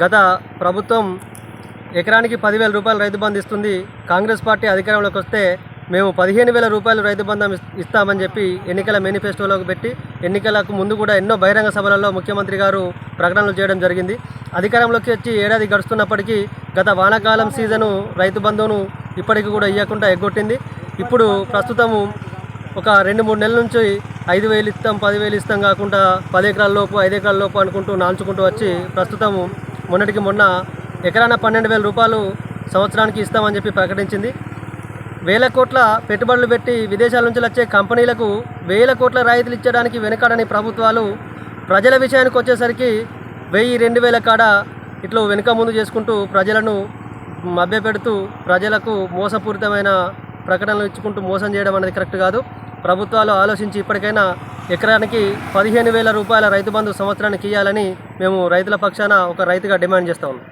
గత ప్రభుత్వం ఎకరానికి 10,000 రూపాయలు రైతు బంధు ఇస్తుంది. కాంగ్రెస్ పార్టీ అధికారంలోకి వస్తే మేము 15,000 రూపాయలు రైతు బంధు ఇస్తామని చెప్పి ఎన్నికల మేనిఫెస్టోలోకి పెట్టి ఎన్నికలకు ముందు కూడా ఎన్నో బహిరంగ సభలలో ముఖ్యమంత్రి గారు ప్రకటనలు చేయడం జరిగింది. అధికారంలోకి వచ్చి ఏడాది గడుస్తున్నప్పటికీ గత వానాకాలం సీజను రైతు బంధువును ఇప్పటికీ కూడా ఇవ్వకుండా ఎగ్గొట్టింది. ఇప్పుడు ప్రస్తుతము ఒక 2-3 నెలల నుంచి 5,000 ఇస్తాం 10,000 ఇస్తాం కాకుండా 10 ఎకరాల లోపు 5 ఎకరాల లోపు అనుకుంటూ నాల్చుకుంటూ వచ్చి ప్రస్తుతము మొన్నటికి మొన్న ఎకరాన 12,000 రూపాయలు సంవత్సరానికి ఇస్తామని చెప్పి ప్రకటించింది. వేల కోట్ల పెట్టుబడులు పెట్టి విదేశాల నుంచి వచ్చే కంపెనీలకు వేల కోట్ల రాయితీలు ఇచ్చడానికి వెనుకాడని ప్రభుత్వాలు ప్రజల విషయానికి వచ్చేసరికి 1,000-2,000 కాడ ఇట్లా వెనుక ముందు చేసుకుంటూ ప్రజలను మభ్యపెడుతూ ప్రజలకు మోసపూరితమైన ప్రకటనలు ఇచ్చుకుంటూ మోసం చేయడం అనేది కరెక్ట్ కాదు. ప్రభుత్వాలు ఆలోచించి ఇప్పటికైనా ఎకరానికి 15,000 రూపాయల రైతు బంధు సంవత్సరానికి ఇవ్వాలని మేము రైతుల పక్షాన ఒక రైతుగా డిమాండ్ చేస్తా ఉన్నాం.